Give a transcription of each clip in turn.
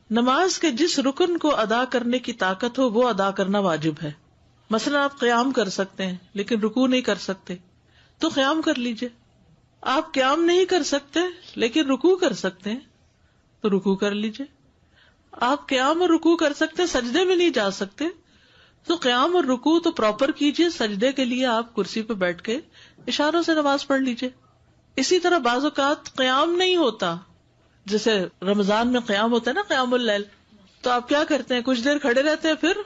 نماز کے جس رکن کو ادا کرنے کی طاقت ہو وہ ادا کرنا واجب ہے. مثلا آپ قیام کر سکتے ہیں لیکن رکوع نہیں کر سکتے تو قیام کر لیجئے. آپ قیام نہیں کر سکتے لیکن رکوع کر سکتے ہیں تو رکوع کر لیجئے. آپ قیام اور رکوع کر سکتے، سجدے میں نہیں جا سکتے تو قیام اور رکوع تو پراپر کیجئے. سجدے کے لیے آپ کرسی پہ بیٹھ کے اشاروں سے نماز پڑھ لیجئے. اسی طرح بعض اوقات قیام نہیں ہوتا، جیسے رمضان میں قیام ہوتا ہے نا، قیام اللیل، تو آپ کیا کرتے ہیں، کچھ دیر کھڑے رہتے ہیں پھر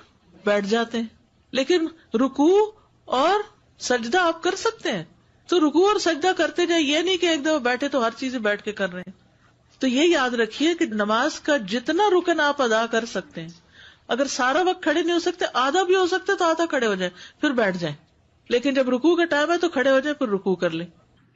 بیٹھ جاتے ہیں. لیکن رکوع اور سجدہ آپ کر سکتے ہیں تو رکوع اور سجدہ کرتے جائیں، یہ نہیں کہ ایک دفعہ بیٹھے تو ہر چیز بیٹھ کے کر رہے ہیں. تو یہ یاد رکھیے کہ نماز کا جتنا رکن آپ ادا کر سکتے ہیں، اگر سارا وقت کھڑے نہیں ہو سکتے، آدھا بھی ہو سکتے تو آدھا کھڑے ہو جائیں پھر بیٹھ جائیں. لیکن جب رکوع کا ٹائم ہے تو کھڑے ہو جائیں پھر رکوع کر لیں.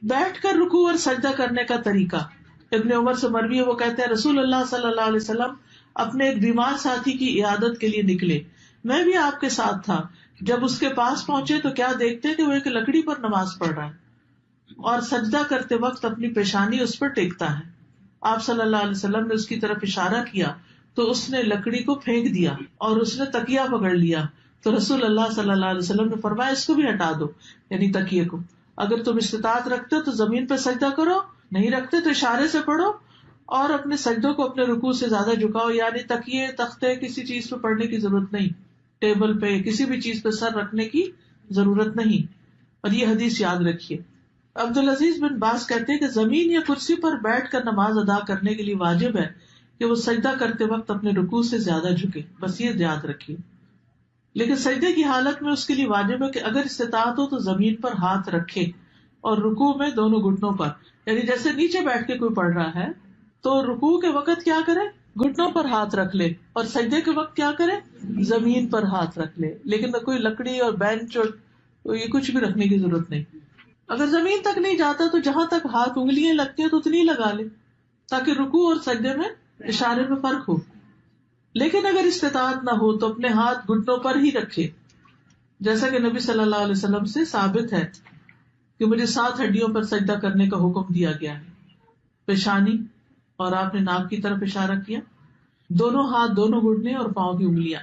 بیٹھ کر رکوع اور سجدہ کرنے کا طریقہ ابن عمر سے مروی ہے، وہ کہتے ہیں رسول اللہ صلی اللہ علیہ وسلم اپنے ایک بیمار ساتھی کی عیادت کے لیے نکلے، میں بھی آپ کے ساتھ تھا. جب اس کے پاس پہنچے تو کیا دیکھتے کہ وہ ایک لکڑی پر نماز پڑھ رہا ہے اور سجدہ کرتے وقت اپنی پیشانی اس پر ٹیکتا ہے. آپ صلی اللہ علیہ وسلم نے اس کی طرف اشارہ کیا تو اس نے لکڑی کو پھینک دیا اور اس نے تکیہ پکڑ لیا. تو رسول اللہ صلی اللہ علیہ وسلم نے فرمایا اس کو بھی ہٹا دو، یعنی تکیے کو. اگر تم استطاعت رکھتے تو زمین پہ سجدہ کرو، نہیں رکھتے تو اشارے سے پڑھو اور اپنے سجدوں کو اپنے رکوع سے زیادہ جھکاؤ. یعنی تکیے، تختے، کسی چیز پہ پڑھنے کی ضرورت نہیں، ٹیبل پہ کسی بھی چیز پہ سر رکھنے کی ضرورت نہیں. اور یہ حدیث یاد رکھیے. عبدالعزیز بن باز کہتے ہیں کہ زمین یا کرسی پر بیٹھ کر نماز ادا کرنے کے لیے واجب ہے کہ وہ سجدہ کرتے وقت اپنے رکوع سے زیادہ جھکے، بس یہ یاد رکھیے. لیکن سجدے کی حالت میں اس کے لیے واجب ہے کہ اگر استطاعت ہو تو زمین پر ہاتھ رکھے اور رکوع میں دونوں گھٹنوں پر، یعنی جیسے نیچے بیٹھ کے کوئی پڑھ رہا ہے تو رکوع کے وقت کیا کرے، گھٹنوں پر ہاتھ رکھ لے، اور سجدے کے وقت کیا کرے، زمین پر ہاتھ رکھ لے. لیکن کوئی لکڑی اور بینچ اور یہ کچھ بھی رکھنے کی ضرورت نہیں. اگر زمین تک نہیں جاتا تو جہاں تک ہاتھ انگلیاں لگتی ہیں تو اتنی لگا لے تاکہ رکوع اور سجدے میں اشارے میں فرق ہو. لیکن اگر استطاعت نہ ہو تو اپنے ہاتھ گھٹنوں پر ہی رکھے، جیسا کہ نبی صلی اللہ علیہ وسلم سے ثابت ہے کہ مجھے 7 ہڈیوں پر سجدہ کرنے کا حکم دیا گیا ہے. پیشانی، اور آپ نے ناک کی طرف اشارہ کیا، دونوں ہاتھ، دونوں گھٹنے اور پاؤں کی انگلیاں.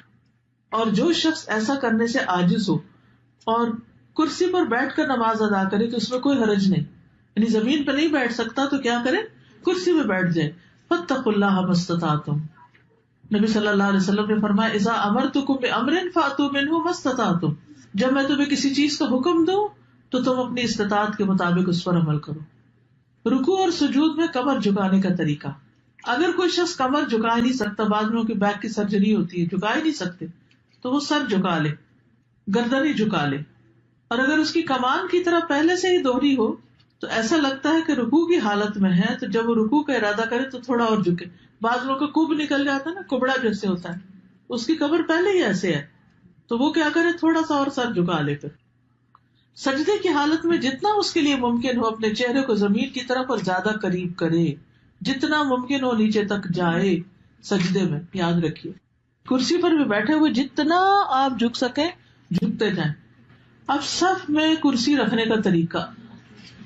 اور جو شخص ایسا کرنے سے عاجز ہو اور کرسی پر بیٹھ کر نماز ادا کرے تو اس میں کوئی حرج نہیں. یعنی زمین پہ نہیں بیٹھ سکتا تو کیا کرے، کرسی پہ بیٹھ جائے. فاتقوا اللہ ما استطعتم. نبی صلی اللہ علیہ وسلم نے فرمایا اذا امرتکم بامر فاتوا منہ ما استطعتم. جب میں تمہیں کسی چیز کا حکم دوں تو تم اپنی استطاعت کے مطابق اس پر عمل کرو. رکوع اور سجود میں کمر جھکانے کا طریقہ. اگر کوئی شخص کمر جھکا نہیں سکتا، بعض لوگوں کی بیک کی سرجری ہوتی ہے، جھکا ہی نہیں سکتے، تو وہ سر جھکا لے، گردن ہی جھکا لے. اور اگر اس کی کمان کی طرح پہلے سے ہی دوہری ہو تو ایسا لگتا ہے کہ رکوع کی حالت میں ہے تو جب وہ رکوع کا ارادہ کرے تو تھوڑا اور جھکے. بعض لوگوں کا کب نکل جاتا ہے نا، کبڑا جیسے ہوتا ہے، اس کی کمر پہلے ہی ایسے ہے تو وہ کیا کرے، تھوڑا سا اور سر جھکا لے. پھر سجدے کی حالت میں جتنا اس کے لیے ممکن ہو اپنے چہرے کو زمین کی طرف اور زیادہ قریب کرے، جتنا ممکن ہو نیچے تک جائے سجدے میں. یاد رکھیے کرسی پر بھی بیٹھے ہوئے جتنا آپ جھک سکیں جھکتے جائیں. اب صف میں کرسی رکھنے کا طریقہ.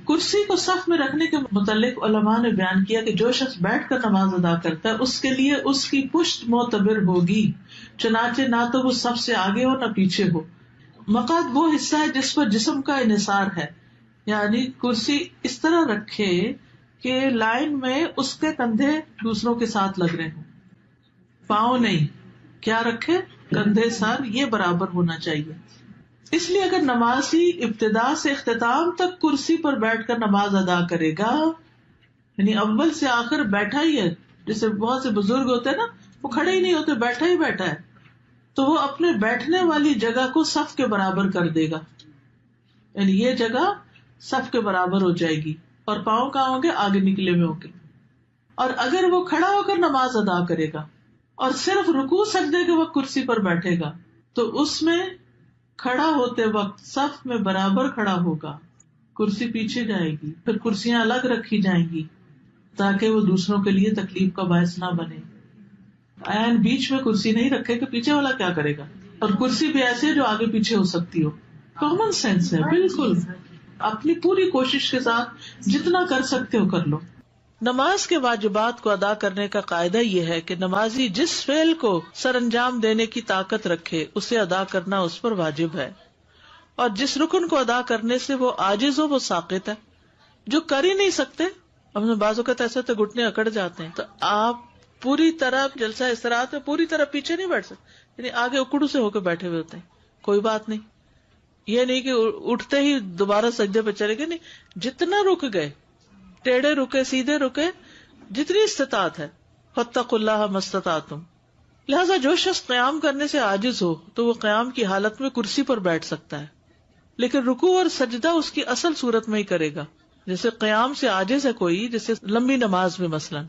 کرسی کو صف میں رکھنے کے متعلق علماء نے بیان کیا کہ جو شخص بیٹھ کر نماز ادا کرتا ہے اس کے لیے اس کی پشت معتبر ہوگی، چنانچہ نہ تو وہ صف سے آگے ہو نہ پیچھے ہو. مقعد وہ حصہ ہے جس پر جسم کا انحصار ہے، یعنی کرسی اس طرح رکھے کہ لائن میں اس کے کندھے دوسروں کے ساتھ لگ رہے ہوں، پاؤں نہیں. کیا رکھے، کندھے، سر یہ برابر ہونا چاہیے. اس لیے اگر نمازی ابتدا سے اختتام تک کرسی پر بیٹھ کر نماز ادا کرے گا، یعنی اول سے آخر بیٹھا ہی ہے، جیسے بہت سے بزرگ ہوتے ہیں نا، وہ کھڑے ہی نہیں ہوتے، بیٹھا ہی بیٹھا ہے، تو وہ اپنے بیٹھنے والی جگہ کو صف کے برابر کر دے گا. یعنی یہ جگہ صف کے برابر ہو جائے گی اور پاؤں کہاں ہوں گے، آگے نکلے ہوئے ہوں گے. اور اگر وہ کھڑا ہو کر نماز ادا کرے گا اور صرف رکوع سجدے کے وقت کرسی پر بیٹھے گا تو اس میں کھڑا ہوتے وقت صف میں برابر کھڑا ہوگا. کرسی پیچھے جائے گی، پھر کرسیاں الگ رکھی جائیں گی تاکہ وہ دوسروں کے لیے تکلیف کا باعث نہ بنے. عین بیچ میں کرسی نہیں رکھے کہ پیچھے والا کیا کرے گا. اور کرسی بھی ایسی ہے جو آگے پیچھے ہو سکتی ہو. کامن سینس ہے بالکل. اپنی پوری کوشش کے ساتھ جتنا کر سکتے ہو کر لو. نماز کے واجبات کو ادا کرنے کا قاعدہ یہ ہے کہ نمازی جس فعل کو سر انجام دینے کی طاقت رکھے اسے ادا کرنا اس پر واجب ہے، اور جس رکن کو ادا کرنے سے وہ عاجز ہو وہ ساقط ہے. جو کر ہی نہیں سکتے، ہم بعض اوقات ایسے تو گھٹنے اکڑ جاتے ہیں، تو آپ پوری طرح جلسہ استراحت میں پوری طرح پیچھے نہیں بیٹھ سکتے، یعنی آگے اکڑو سے ہو کے بیٹھے ہوئے ہوتے ہیں. کوئی بات نہیں، یہ نہیں کہ اٹھتے ہی دوبارہ سجدے پہ چلے گئے، نہیں، جتنا رک گئے، ٹیڑھے رکے، سیدھے رکے، جتنی استطاعت ہے. فاتقوا اللہ ما استطعتم. لہذا جو شخص قیام کرنے سے عاجز ہو تو وہ قیام کی حالت میں کرسی پر بیٹھ سکتا ہے، لیکن رکوع اور سجدہ اس کی اصل صورت میں ہی کرے گا. جیسے قیام سے عاجز ہے کوئی، جیسے لمبی نماز میں مثلا،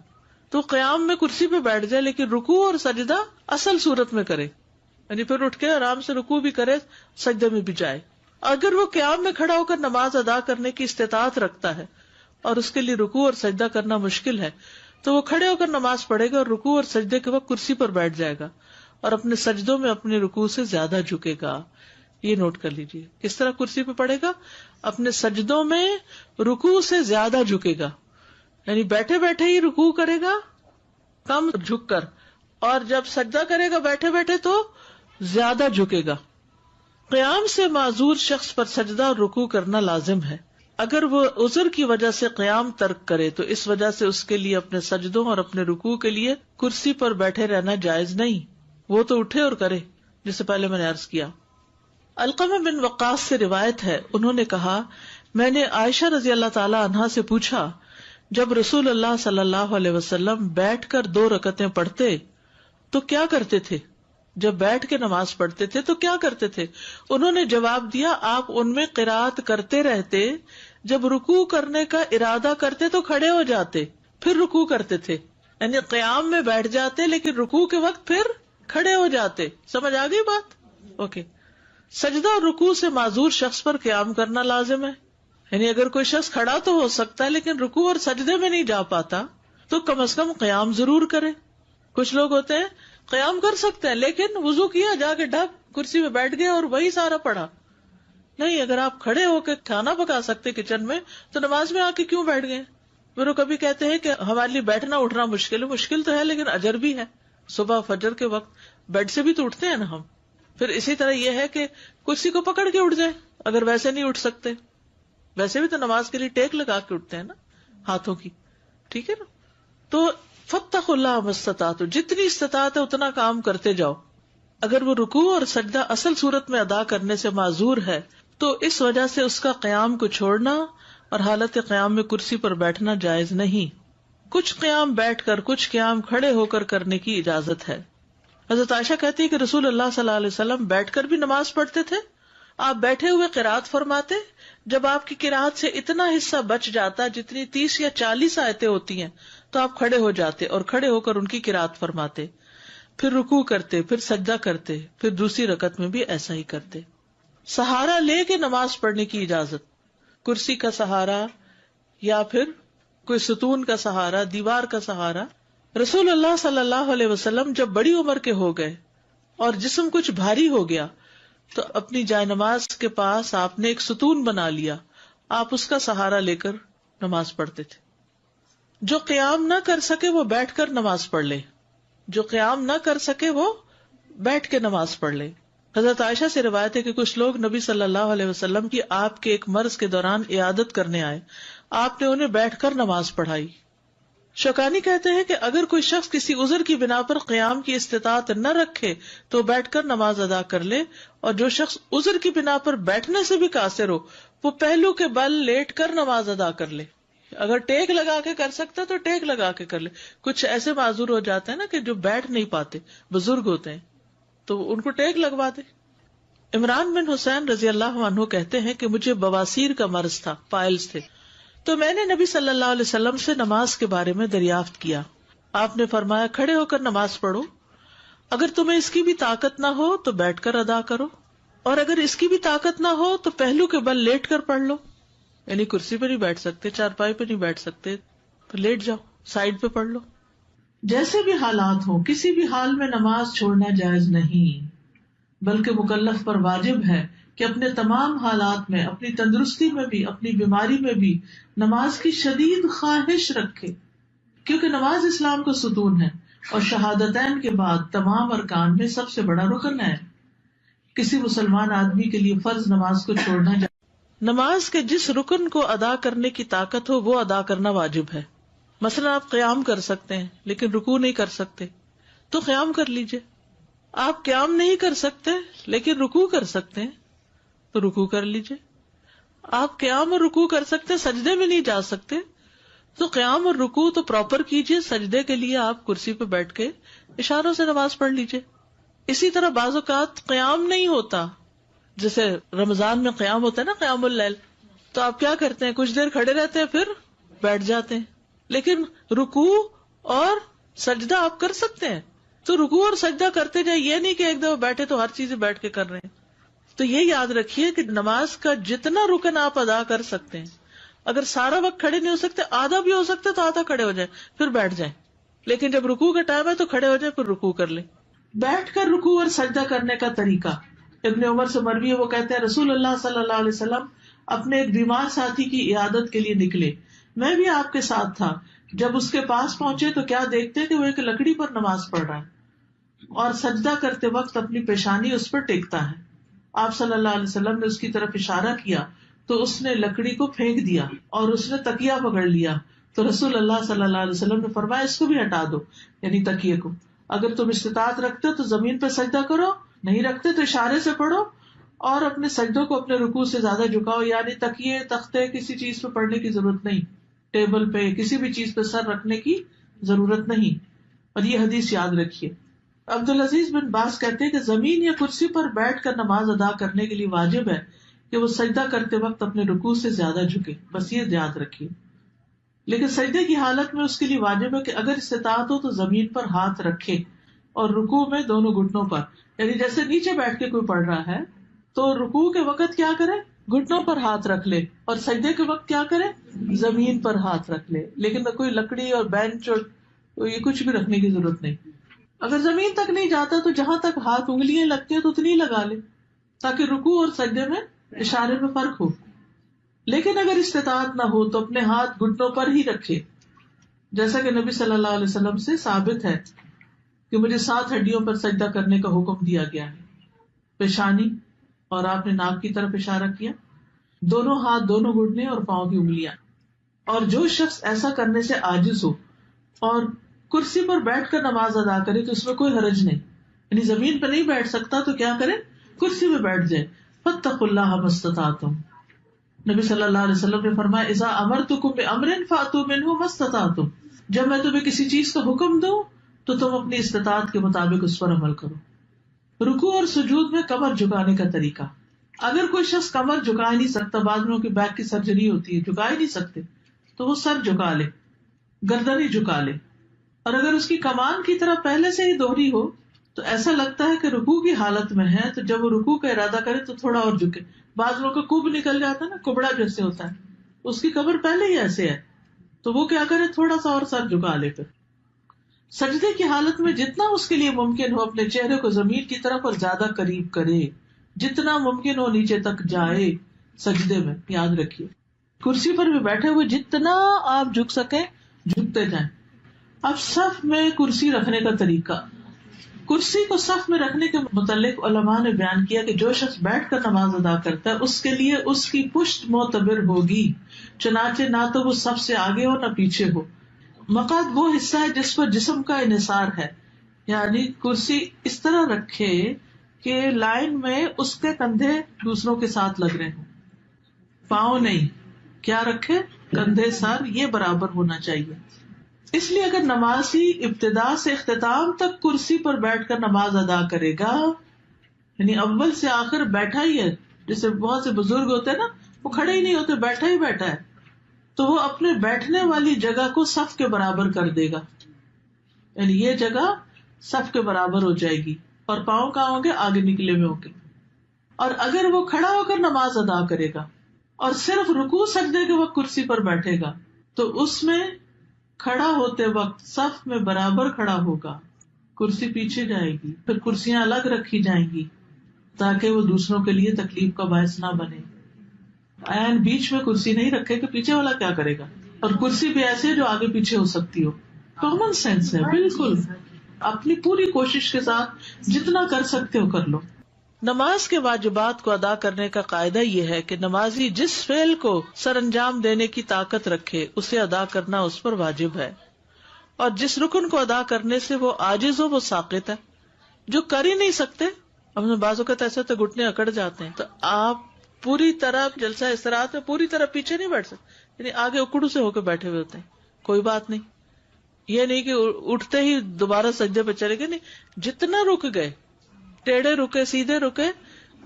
تو قیام میں کرسی پہ بیٹھ جائے لیکن رکوع اور سجدہ اصل صورت میں کرے، یعنی پھر اٹھ کے آرام سے رکوع بھی کرے، سجدے میں بھی جائے. اگر وہ قیام میں کھڑا ہو کر نماز ادا کرنے کی استطاعت رکھتا ہے اور اس کے لیے رکوع اور سجدہ کرنا مشکل ہے تو وہ کھڑے ہو کر نماز پڑھے گا اور رکوع اور سجدے کے وقت کرسی پر بیٹھ جائے گا اور اپنے سجدوں میں اپنے رکوع سے زیادہ جھکے گا. یہ نوٹ کر لیجیے، کس طرح کرسی پہ پڑے گا؟ اپنے سجدوں میں رکوع سے زیادہ جھکے گا، یعنی بیٹھے بیٹھے ہی رکوع کرے گا کم جھک کر، اور جب سجدہ کرے گا بیٹھے بیٹھے تو زیادہ جھکے گا. قیام سے معذور شخص پر سجدہ اور رکوع کرنا لازم ہے. اگر وہ عذر کی وجہ سے قیام ترک کرے تو اس وجہ سے اس کے لیے اپنے سجدوں اور اپنے رکوع کے لیے کرسی پر بیٹھے رہنا جائز نہیں، وہ تو اٹھے اور کرے، جسے پہلے میں نے عرض کیا. علقمہ بن وقاص سے روایت ہے، انہوں نے کہا، میں نے عائشہ رضی اللہ تعالی عنہا سے پوچھا، جب رسول اللہ صلی اللہ علیہ وسلم بیٹھ کر 2 رکعتیں پڑھتے تو کیا کرتے تھے؟ جب بیٹھ کے نماز پڑھتے تھے تو کیا کرتے تھے؟ انہوں نے جواب دیا، آپ ان میں قرات کرتے رہتے، جب رکوع کرنے کا ارادہ کرتے تو کھڑے ہو جاتے، پھر رکوع کرتے تھے. یعنی قیام میں بیٹھ جاتے لیکن رکوع کے وقت پھر کھڑے ہو جاتے. سمجھ آ گئی بات؟ اوکے. سجدہ اور رکوع سے معذور شخص پر قیام کرنا لازم ہے، یعنی اگر کوئی شخص کھڑا تو ہو سکتا ہے لیکن رکوع اور سجدے میں نہیں جا پاتا تو کم از کم قیام ضرور کرے. کچھ لوگ ہوتے ہیں قیام کر سکتے ہیں لیکن وضو کیا، جا کے ڈھک کرسی میں بیٹھ گئے اور وہی سارا پڑھا. نہیں، اگر آپ کھڑے ہو کے کھانا پکا سکتے کچن میں تو نماز میں آ کے کیوں بیٹھ گئے؟ پھر وہ کبھی کہتے ہیں کہ ہمارے لیے بیٹھنا اٹھنا مشکل تو ہے لیکن اجر بھی ہے. صبح فجر کے وقت بیڈ سے بھی تو اٹھتے ہیں نا ہم. پھر اسی طرح یہ ہے کہ کرسی کو پکڑ کے اٹھ جائیں اگر ویسے نہیں اٹھ سکتے. ویسے بھی تو نماز کے لیے ٹیک لگا کے اٹھتے ہیں نا ہاتھوں کی، ٹھیک ہے نا. تو فاتقوا اللہ ما استطعتم، جتنی استطاعت ہے اتنا کام کرتے جاؤ. اگر وہ رکوع اور سجدہ اصل صورت میں ادا کرنے سے معذور ہے تو اس وجہ سے اس کا قیام کو چھوڑنا اور حالت قیام میں کرسی پر بیٹھنا جائز نہیں. کچھ قیام بیٹھ کر، کچھ قیام کھڑے ہو کر کرنے کی اجازت ہے. حضرت عائشہ کہتی ہے کہ رسول اللہ صلی اللہ علیہ وسلم بیٹھ کر بھی نماز پڑھتے تھے. آپ بیٹھے ہوئے قرات فرماتے، جب آپ کی قرات سے اتنا حصہ بچ جاتا جتنی 30 یا 40 آیتیں ہوتی ہیں تو آپ کھڑے ہو جاتے اور کھڑے ہو کر ان کی قرات فرماتے، پھر رکوع کرتے، پھر سجدہ کرتے، پھر دوسری رکعت میں بھی ایسا ہی کرتے. سہارا لے کے نماز پڑھنے کی اجازت، کرسی کا سہارا یا پھر کوئی ستون کا سہارا، دیوار کا سہارا. رسول اللہ صلی اللہ علیہ وسلم جب بڑی عمر کے ہو گئے اور جسم کچھ بھاری ہو گیا تو اپنی جائے نماز کے پاس آپ نے ایک ستون بنا لیا، آپ اس کا سہارا لے کر نماز پڑھتے تھے. جو قیام نہ کر سکے وہ بیٹھ کر نماز پڑھ لے، جو قیام نہ کر سکے وہ بیٹھ کے نماز پڑھ لے. حضرت عائشہ سے روایت ہے کہ کچھ لوگ نبی صلی اللہ علیہ وسلم کی آپ کے ایک مرض کے دوران عیادت کرنے آئے، آپ نے انہیں بیٹھ کر نماز پڑھائی. شوکانی کہتے ہیں کہ اگر کوئی شخص کسی عذر کی بنا پر قیام کی استطاعت نہ رکھے تو بیٹھ کر نماز ادا کر لے، اور جو شخص عذر کی بنا پر بیٹھنے سے بھی قاصر ہو وہ پہلو کے بل لیٹ کر نماز ادا کر لے. اگر ٹیک لگا کے کر سکتا تو ٹیک لگا کے کر لے. کچھ ایسے معذور ہو جاتے ہیں نا کہ جو بیٹھ نہیں پاتے، بزرگ ہوتے ہیں، تو ان کو ٹیک لگوا دے. عمران بن حسین رضی اللہ عنہ کہتے ہیں کہ مجھے بواسیر کا مرض تھا، پائلز تھے، تو میں نے نبی صلی اللہ علیہ وسلم سے نماز کے بارے میں دریافت کیا. آپ نے فرمایا کھڑے ہو کر نماز پڑھو، اگر تمہیں اس کی بھی طاقت نہ ہو تو بیٹھ کر ادا کرو، اور اگر اس کی بھی طاقت نہ ہو تو پہلو کے بل لیٹ کر پڑھ لو. یعنی کرسی پہ نہیں بیٹھ سکتے، چارپائی پہ نہیں بیٹھ سکتے تو لیٹ جاؤ، سائڈ پہ پڑھ لو. جیسے بھی حالات ہوں کسی بھی حال میں نماز چھوڑنا جائز نہیں، بلکہ مکلف پر واجب ہے کہ اپنے تمام حالات میں، اپنی تندرستی میں بھی، اپنی بیماری میں بھی نماز کی شدید خواہش رکھے. کیونکہ نماز اسلام کا ستون ہے اور شہادتین کے بعد تمام ارکان میں سب سے بڑا رکن ہے. کسی مسلمان آدمی کے لیے فرض نماز کو چھوڑنا نماز کے جس رکن کو ادا کرنے کی طاقت ہو وہ ادا کرنا واجب ہے. مثلا آپ قیام کر سکتے ہیں لیکن رکوع نہیں کر سکتے تو قیام کر لیجئے. آپ قیام نہیں کر سکتے لیکن رکوع کر سکتے ہیں تو رکوع کر لیجئے. آپ قیام اور رکوع کر سکتے، سجدے میں نہیں جا سکتے تو قیام اور رکوع تو پراپر کیجئے. سجدے کے لیے آپ کرسی پہ بیٹھ کے اشاروں سے نماز پڑھ لیجئے. اسی طرح بعض اوقات قیام نہیں ہوتا، جیسے رمضان میں قیام ہوتا ہے نا، قیام اللیل، تو آپ کیا کرتے ہیں، کچھ دیر کھڑے رہتے ہیں پھر بیٹھ جاتے ہیں. لیکن رکوع اور سجدہ آپ کر سکتے ہیں تو رکوع اور سجدہ کرتے جائیں، یہ نہیں کہ ایک دفعہ بیٹھے تو ہر چیز بیٹھ کے کر رہے ہیں. تو یہ یاد رکھیے کہ نماز کا جتنا رکن آپ ادا کر سکتے ہیں، اگر سارا وقت کھڑے نہیں ہو سکتے، آدھا بھی ہو سکتے تو آدھا کھڑے ہو جائیں پھر بیٹھ جائیں. لیکن جب رکوع کا ٹائم ہے تو کھڑے ہو جائیں پھر رکوع کر لیں. بیٹھ کر رکوع اور سجدہ کرنے کا طریقہ ابن عمر سے مروی ہے، وہ کہتے ہیں رسول اللہ صلی اللہ علیہ وسلم اپنے ایک بیمار ساتھی کی عیادت کے لیے نکلے، میں بھی آپ کے ساتھ تھا. جب اس کے پاس پہنچے تو کیا دیکھتے کہ وہ ایک لکڑی پر نماز پڑھ رہا ہے اور سجدہ کرتے وقت اپنی پیشانی اس پر ٹیکتا ہے. آپ صلی اللہ علیہ وسلم نے اس کی طرف اشارہ کیا تو اس نے لکڑی کو پھینک دیا اور اس نے تکیہ پکڑ لیا. تو رسول اللہ صلی اللہ علیہ وسلم نے فرمایا اس کو بھی ہٹا دو، یعنی تکیے کو. اگر تم استطاعت رکھتے تو زمین پہ سجدہ کرو، نہیں رکھتے تو اشارے سے پڑھو اور اپنے سجدوں کو اپنے رکوع سے زیادہ جھکاؤ. یعنی تکیے، تختے، کسی چیز پہ پڑھنے کی ضرورت نہیں، ٹیبل پہ کسی بھی چیز پہ سر رکھنے کی ضرورت نہیں. اور یہ حدیث یاد رکھیے. عبدالعزیز بن باز کہتے ہیں کہ زمین یا کرسی پر بیٹھ کر نماز ادا کرنے کے لیے واجب ہے کہ وہ سجدہ کرتے وقت اپنے رکوع سے زیادہ جھکے، بس یہ یاد رکھیے. لیکن سجدے کی حالت میں اس کے لیے واجب ہے کہ اگر استطاعت ہو تو زمین پر ہاتھ رکھے اور رکوع میں دونوں گھٹنوں پر، یعنی جیسے نیچے بیٹھ کے کوئی پڑھ رہا ہے تو رکوع کے وقت کیا کرے، گھٹنوں پر ہاتھ رکھ لے، اور سجدے کے وقت کیا کرے، زمین پر ہاتھ رکھ لے. لیکن کوئی لکڑی اور بینچ اور یہ کچھ بھی رکھنے کی ضرورت نہیں. اگر زمین تک نہیں جاتا تو جہاں تک ہاتھ انگلیاں لگتی ہیں تو اتنی لگا لے تاکہ رکوع اور سجدے میں اشارے میں فرق ہو. لیکن اگر استطاعت نہ ہو تو اپنے ہاتھ گھٹنوں پر ہی رکھے، جیسا کہ نبی صلی اللہ علیہ وسلم سے ثابت ہے کہ مجھے 7 ہڈیوں پر سجدہ کرنے کا حکم دیا گیا ہے. پیشانی، اور آپ نے ناک کی طرف اشارہ کیا، دونوں ہاتھ، دونوں گھٹنے اور پاؤں کی انگلیاں. اور جو شخص ایسا کرنے سے عاجز ہو اور کرسی پر بیٹھ کر نماز ادا کرے تو اس میں کوئی حرج نہیں. یعنی زمین پہ نہیں بیٹھ سکتا تو کیا کرے، کرسی پہ بیٹھ جائے. فاتقوا اللہ ما استطعتم. نبی صلی اللہ علیہ وسلم نے فرمایا اذا امرتکم بامر فاتوا منہ ما استطعتم. جب میں تمہیں کسی چیز کا حکم دوں تو تم اپنی استطاعت کے مطابق اس پر عمل کرو. رکوع اور سجود میں کمر جھکانے کا طریقہ. اگر کوئی شخص کمر جھکا ہی نہیں سکتا، بعض لوگوں کی بیک کی سرجری ہوتی ہے، جھکا ہی نہیں سکتے، تو وہ سر جھکا لے، گردن ہی جھکا لے. اور اگر اس کی کمان کی طرح پہلے سے ہی دوہری ہو تو ایسا لگتا ہے کہ رکوع کی حالت میں ہے تو جب وہ رکوع کا ارادہ کرے تو تھوڑا اور جھکے. بعض لوگوں کا کب نکل جاتا ہے نا، کبڑا جیسے ہوتا ہے، اس کی کمر پہلے ہی ایسے ہے تو وہ کیا کرے، تھوڑا سا اور سر جھکا لے. پھر سجدے کی حالت میں جتنا اس کے لیے ممکن ہو اپنے چہرے کو زمین کی طرف اور زیادہ قریب کرے، جتنا ممکن ہو نیچے تک جائے سجدے میں. یاد رکھیے کرسی پر بھی بیٹھے ہوئے جتنا آپ جھک سکیں جھکتے جائیں. اب صف میں کرسی رکھنے کا طریقہ. کرسی کو صف میں رکھنے کے متعلق علماء نے بیان کیا کہ جو شخص بیٹھ کر نماز ادا کرتا ہے اس کے لیے اس کی پشت معتبر ہوگی، چنانچہ نہ تو وہ صف سے آگے ہو نہ پیچھے ہو. مقعد وہ حصہ ہے جس پر جسم کا انحصار ہے، یعنی کرسی اس طرح رکھے کہ لائن میں اس کے کندھے دوسروں کے ساتھ لگ رہے ہوں، پاؤں نہیں. کیا رکھے، کندھے، سر یہ برابر ہونا چاہیے. اس لیے اگر نمازی ابتدا سے اختتام تک کرسی پر بیٹھ کر نماز ادا کرے گا، یعنی اول سے آخر بیٹھا ہی ہے، جیسے بہت سے بزرگ ہوتے ہیں نا، وہ کھڑے ہی نہیں ہوتے، بیٹھا ہی بیٹھا ہے، تو وہ اپنے بیٹھنے والی جگہ کو صف کے برابر کر دے گا. یعنی یہ جگہ صف کے برابر ہو جائے گی اور پاؤں کہاں ہوں گے، آگے نکلے ہوئے ہوں گے. اور اگر وہ کھڑا ہو کر نماز ادا کرے گا اور صرف رکوع سجدے کے وقت کرسی پر بیٹھے گا تو اس میں کھڑا ہوتے وقت صف میں برابر کھڑا ہوگا. کرسی پیچھے جائے گی، پھر کرسیاں الگ رکھی جائیں گی تاکہ وہ دوسروں کے لیے تکلیف کا باعث نہ بنے. بیچ میں کرسی نہیں رکھے کہ پیچھے والا کیا کرے گا. اور کرسی بھی ایسے جو آگے پیچھے ہو سکتی ہو. کامن سینس ہے بالکل. اپنی پوری کوشش کے ساتھ جتنا کر سکتے ہو کر لو. نماز کے واجبات کو ادا کرنے کا قاعدہ یہ ہے کہ نمازی جس فعل کو سر انجام دینے کی طاقت رکھے اسے ادا کرنا اس پر واجب ہے، اور جس رکن کو ادا کرنے سے وہ عاجز ہو وہ ساقط ہے. جو کر ہی نہیں سکتے، ہم نے بعض اوقات ایسے تو گھٹنے اکڑ جاتے ہیں، تو آپ پوری طرح جلسہ استراحت میں پوری طرح پیچھے نہیں بیٹھ سکتے، یعنی آگے اکڑو سے ہو کے بیٹھے ہوئے ہوتے ہیں. کوئی بات نہیں، یہ نہیں کہ اٹھتے ہی دوبارہ سجدے پہ چلے گئے، نہیں، جتنا رک گئے، ٹیڑھے رکے، سیدھے رکے،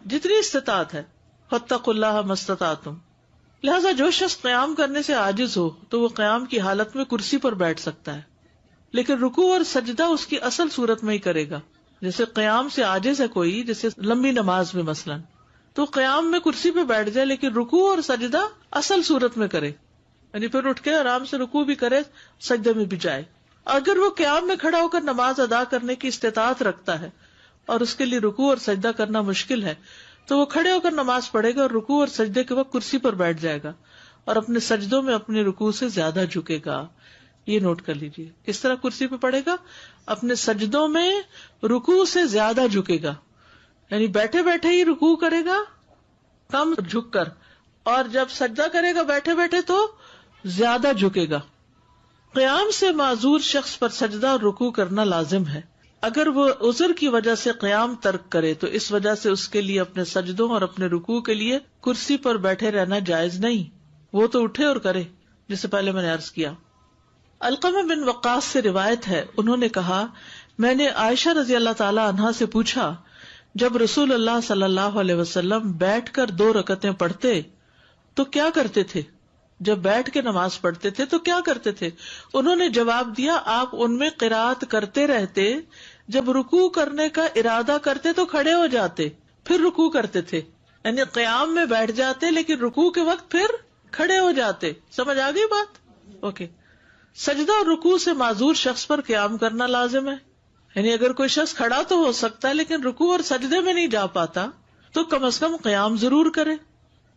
جتنی استطاعت ہے. فاتقوا اللہ ما استطعتم. لہذا جو شخص قیام کرنے سے عاجز ہو تو وہ قیام کی حالت میں کرسی پر بیٹھ سکتا ہے، لیکن رکوع اور سجدہ اس کی اصل صورت میں ہی کرے گا. جیسے قیام سے عاجز ہے کوئی، جیسے لمبی نماز میں مثلا، تو قیام میں کرسی پہ بیٹھ جائے لیکن رکوع اور سجدہ اصل صورت میں کرے، یعنی پھر اٹھ کے آرام سے رکوع بھی کرے، سجدے میں بھی جائے. اگر وہ قیام میں کھڑا ہو کر نماز ادا کرنے کی استطاعت رکھتا ہے اور اس کے لیے رکوع اور سجدہ کرنا مشکل ہے تو وہ کھڑے ہو کر نماز پڑھے گا اور رکوع اور سجدے کے وقت کرسی پر بیٹھ جائے گا اور اپنے سجدوں میں اپنے رکوع سے زیادہ جھکے گا. یہ نوٹ کر لیجیے، کس طرح کرسی پہ پڑے گا؟ اپنے سجدوں میں رکوع سے زیادہ جھکے گا، یعنی بیٹھے بیٹھے ہی رکوع کرے گا کم جھک کر، اور جب سجدہ کرے گا بیٹھے بیٹھے تو زیادہ جھکے گا. قیام سے معذور شخص پر سجدہ اور رکوع کرنا لازم ہے. اگر وہ عذر کی وجہ سے قیام ترک کرے تو اس وجہ سے اس کے لیے اپنے سجدوں اور اپنے رکوع کے لیے کرسی پر بیٹھے رہنا جائز نہیں، وہ تو اٹھے اور کرے، جسے پہلے میں نے عرض کیا. علقمہ بن وقاص سے روایت ہے، انہوں نے کہا، میں نے عائشہ رضی اللہ تعالی عنہا سے پوچھا، جب رسول اللہ صلی اللہ علیہ وسلم بیٹھ کر 2 رکعتیں پڑھتے تو کیا کرتے تھے؟ جب بیٹھ کے نماز پڑھتے تھے تو کیا کرتے تھے؟ انہوں نے جواب دیا، آپ ان میں قرات کرتے رہتے، جب رکوع کرنے کا ارادہ کرتے تو کھڑے ہو جاتے، پھر رکوع کرتے تھے. یعنی قیام میں بیٹھ جاتے لیکن رکوع کے وقت پھر کھڑے ہو جاتے. سمجھ آ گئی بات؟ اوکے. سجدہ اور رکوع سے معذور شخص پر قیام کرنا لازم ہے، یعنی اگر کوئی شخص کھڑا تو ہو سکتا ہے لیکن رکوع اور سجدے میں نہیں جا پاتا تو کم از کم قیام ضرور کرے.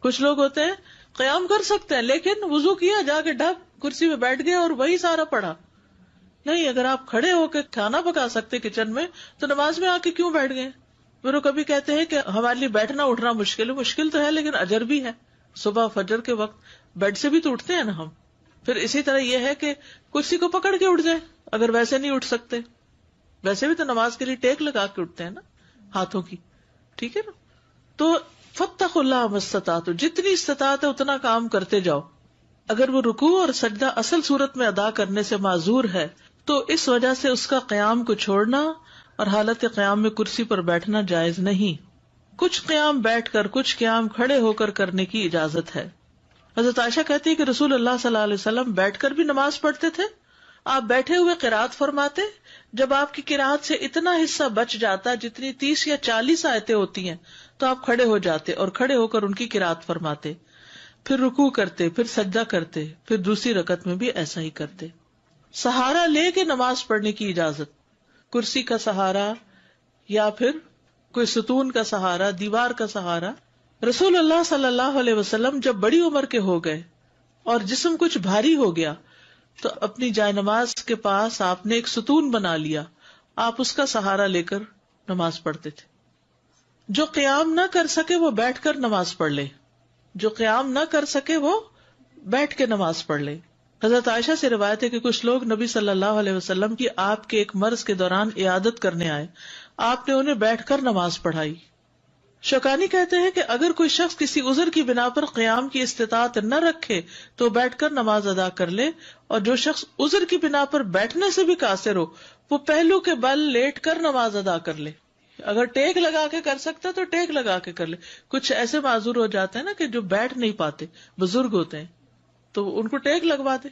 کچھ لوگ ہوتے ہیں قیام کر سکتے ہیں لیکن وضو کیا، جا کے ڈھک کرسی میں بیٹھ گئے اور وہی سارا پڑھا. نہیں، اگر آپ کھڑے ہو کے کھانا پکا سکتے کچن میں تو نماز میں آ کے کیوں بیٹھ گئے؟ پھر وہ کبھی کہتے ہیں کہ ہمارے لیے بیٹھنا اٹھنا مشکل تو ہے لیکن اجر بھی ہے. صبح فجر کے وقت بیڈ سے بھی تو اٹھتے ہیں نا ہم. پھر اسی طرح یہ ہے کہ کرسی کو پکڑ کے اٹھ جائیں اگر ویسے نہیں اٹھ سکتے. ویسے بھی تو نماز کے لیے ٹیک لگا کے اٹھتے ہیں نا ہاتھوں کی، ٹھیک ہے نا. تو فاتقوا اللہ ما استطعتم، جتنی استطاعت ہے اتنا کام کرتے جاؤ. اگر وہ رکوع اور سجدہ اصل صورت میں ادا کرنے سے معذور ہے تو اس وجہ سے اس کا قیام کو چھوڑنا اور حالت قیام میں کرسی پر بیٹھنا جائز نہیں. کچھ قیام بیٹھ کر، کچھ قیام کھڑے ہو کر کرنے کی اجازت ہے. حضرت عائشہ کہتی ہے کہ رسول اللہ صلی اللہ علیہ وسلم بیٹھ کر بھی نماز پڑھتے تھے. آپ بیٹھے ہوئے قرات فرماتے، جب آپ کی قرات سے اتنا حصہ بچ جاتا جتنی 30 یا 40 آیتیں ہوتی ہیں تو آپ کھڑے ہو جاتے اور کھڑے ہو کر ان کی قرات فرماتے، پھر رکوع کرتے، پھر سجدہ کرتے، پھر دوسری رکعت میں بھی ایسا ہی کرتے. سہارا لے کے نماز پڑھنے کی اجازت، کرسی کا سہارا یا پھر کوئی ستون کا سہارا، دیوار کا سہارا. رسول اللہ صلی اللہ علیہ وسلم جب بڑی عمر کے ہو گئے اور جسم کچھ بھاری ہو گیا تو اپنی جائے نماز کے پاس آپ نے ایک ستون بنا لیا، آپ اس کا سہارا لے کر نماز پڑھتے تھے. جو قیام نہ کر سکے وہ بیٹھ کر نماز پڑھ لے، جو قیام نہ کر سکے وہ بیٹھ کے نماز پڑھ لے. حضرت عائشہ سے روایت ہے کہ کچھ لوگ نبی صلی اللہ علیہ وسلم کی آپ کے ایک مرض کے دوران عیادت کرنے آئے، آپ نے انہیں بیٹھ کر نماز پڑھائی. شوکانی کہتے ہیں کہ اگر کوئی شخص کسی عذر کی بنا پر قیام کی استطاعت نہ رکھے تو بیٹھ کر نماز ادا کر لے، اور جو شخص عذر کی بنا پر بیٹھنے سے بھی قاصر ہو وہ پہلو کے بل لیٹ کر نماز ادا کر لے. اگر ٹیک لگا کے کر سکتا تو ٹیک لگا کے کر لے. کچھ ایسے معذور ہو جاتے ہیں نا کہ جو بیٹھ نہیں پاتے، بزرگ ہوتے ہیں، تو ان کو ٹیک لگوا دے.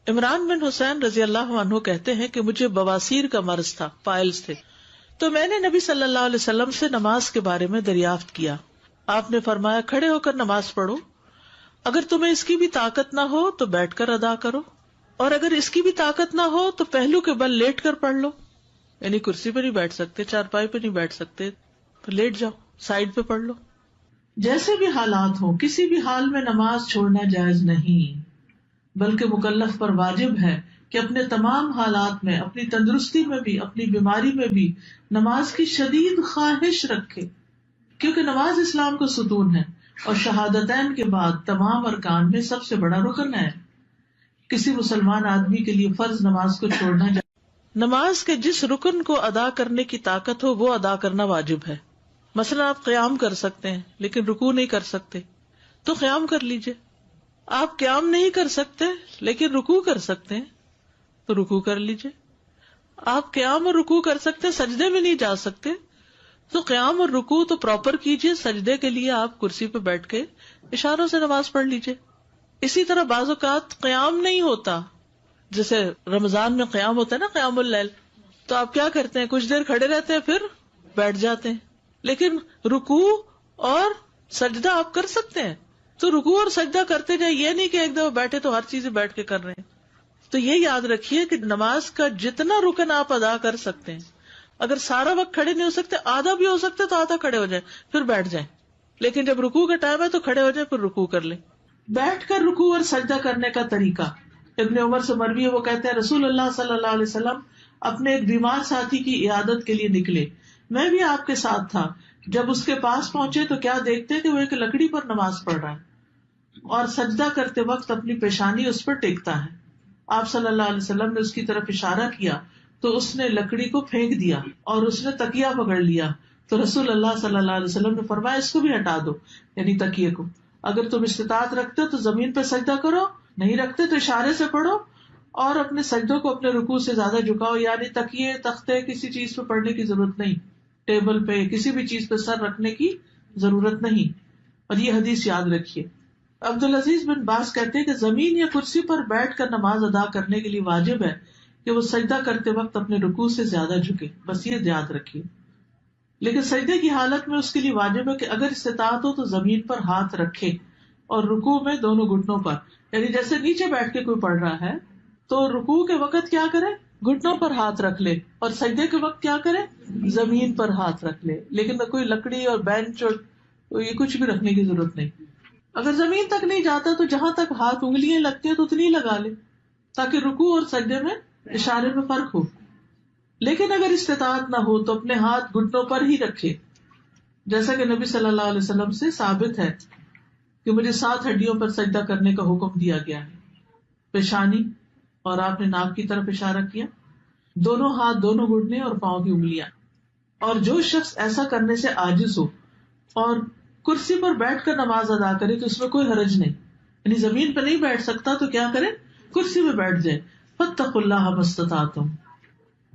عمران بن حسین رضی اللہ عنہ کہتے ہیں کہ مجھے بواسیر کا مرض تھا، پائلز تھے، تو میں نے نبی صلی اللہ علیہ وسلم سے نماز کے بارے میں دریافت کیا. آپ نے فرمایا کھڑے ہو کر نماز پڑھو، اگر تمہیں اس کی بھی طاقت نہ ہو تو بیٹھ کر ادا کرو، اور اگر اس کی بھی طاقت نہ ہو تو پہلو کے بل لیٹ کر پڑھ لو. یعنی کرسی پہ نہیں بیٹھ سکتے، چارپائی پہ نہیں بیٹھ سکتے تو لیٹ جاؤ، سائڈ پہ پڑھ لو. جیسے بھی حالات ہوں کسی بھی حال میں نماز چھوڑنا جائز نہیں، بلکہ مکلف پر واجب ہے کہ اپنے تمام حالات میں، اپنی تندرستی میں بھی، اپنی بیماری میں بھی نماز کی شدید خواہش رکھے، کیونکہ نماز اسلام کا ستون ہے اور شہادتین کے بعد تمام ارکان میں سب سے بڑا رکن ہے. کسی مسلمان آدمی کے لیے فرض نماز کو چھوڑنا نماز کے جس رکن کو ادا کرنے کی طاقت ہو وہ ادا کرنا واجب ہے. مثلا آپ قیام کر سکتے ہیں لیکن رکوع نہیں کر سکتے تو قیام کر لیجئے. آپ قیام نہیں کر سکتے لیکن رکوع کر سکتے ہیں تو رکوع کر لیجئے. آپ قیام اور رکوع کر سکتے، سجدے میں نہیں جا سکتے تو قیام اور رکوع تو پراپر کیجئے. سجدے کے لیے آپ کرسی پہ بیٹھ کے اشاروں سے نماز پڑھ لیجئے. اسی طرح بعض اوقات قیام نہیں ہوتا، جیسے رمضان میں قیام ہوتا ہے نا، قیام اللیل، تو آپ کیا کرتے ہیں، کچھ دیر کھڑے رہتے ہیں پھر بیٹھ جاتے ہیں. لیکن رکوع اور سجدہ آپ کر سکتے ہیں تو رکوع اور سجدہ کرتے جائیں، یہ نہیں کہ ایک دفعہ بیٹھے تو ہر چیز بیٹھ کے کر رہے ہیں. تو یہ یاد رکھیے کہ نماز کا جتنا رکن آپ ادا کر سکتے ہیں، اگر سارا وقت کھڑے نہیں ہو سکتے، آدھا بھی ہو سکتے تو آدھا کھڑے ہو جائیں پھر بیٹھ جائیں. لیکن جب رکوع کا ٹائم ہے تو کھڑے ہو جائیں پھر رکوع کر لیں. بیٹھ کر رکوع اور سجدہ کرنے کا طریقہ ابن عمر سے مروی ہے، وہ کہتے ہیں رسول اللہ صلی اللہ علیہ وسلم اپنے ایک بیمار ساتھی کی عیادت کے لیے نکلے، میں بھی آپ کے ساتھ تھا. جب اس کے پاس پہنچے تو کیا دیکھتے کہ وہ ایک لکڑی پر نماز پڑھ رہا ہے اور سجدہ کرتے وقت اپنی پیشانی اس پر ٹیکتا ہے. آپ صلی اللہ علیہ وسلم نے اس کی طرف اشارہ کیا تو اس نے لکڑی کو پھینک دیا اور اس نے تکیہ پکڑ لیا. تو رسول اللہ صلی اللہ علیہ وسلم نے فرمایا اس کو بھی ہٹا دو، یعنی تکیے کو. اگر تم استطاعت رکھتے تو زمین پہ سجدہ کرو، نہیں رکھتے تو اشارے سے پڑھو اور اپنے سجدوں کو اپنے رکوع سے زیادہ جھکاؤ. یعنی تکیے، تختے، کسی چیز پہ پڑھنے کی ضرورت نہیں، ٹیبل پہ کسی بھی چیز پہ سر رکھنے کی ضرورت نہیں. اور یہ حدیث یاد رکھیے. عبدالعزیز بن باز کہتے ہیں کہ زمین یا کرسی پر بیٹھ کر نماز ادا کرنے کے لیے واجب ہے کہ وہ سجدہ کرتے وقت اپنے رکوع سے زیادہ جھکے، بس یہ یاد رکھیے. لیکن سجدے کی حالت میں اس کے لیے واجب ہے کہ اگر استطاعت ہو تو زمین پر ہاتھ رکھے اور رکوع میں دونوں گھٹنوں پر، یعنی جیسے نیچے بیٹھ کے کوئی پڑھ رہا ہے تو رکوع کے وقت کیا کرے، گھٹنوں پر ہاتھ رکھ لے، اور سجدے کے وقت کیا کرے، زمین پر ہاتھ رکھ لے. لیکن کوئی لکڑی اور بینچ اور یہ کچھ بھی رکھنے کی ضرورت نہیں. اگر زمین تک نہیں جاتا تو جہاں تک ہاتھ انگلیاں لگتی ہیں تو اتنی لگا لے تاکہ رکوع اور سجدے میں اشارے میں فرق ہو. لیکن اگر استطاعت نہ ہو تو اپنے ہاتھ گھٹنوں پر ہی رکھے، جیسا کہ نبی صلی اللہ علیہ وسلم سے ثابت ہے کہ مجھے 7 ہڈیوں پر سجدہ کرنے کا حکم دیا گیا ہے. پیشانی، اور آپ نے ناک کی طرف اشارہ کیا، دونوں ہاتھ، دونوں گھٹنے اور پاؤں کی انگلیاں. اور جو شخص ایسا کرنے سے عاجز ہو اور کرسی پر بیٹھ کر نماز ادا کرے تو اس میں کوئی حرج نہیں. یعنی زمین پہ نہیں بیٹھ سکتا تو کیا کرے، کرسی پہ بیٹھ جائے. فاتقوا اللہ ما استطعتم.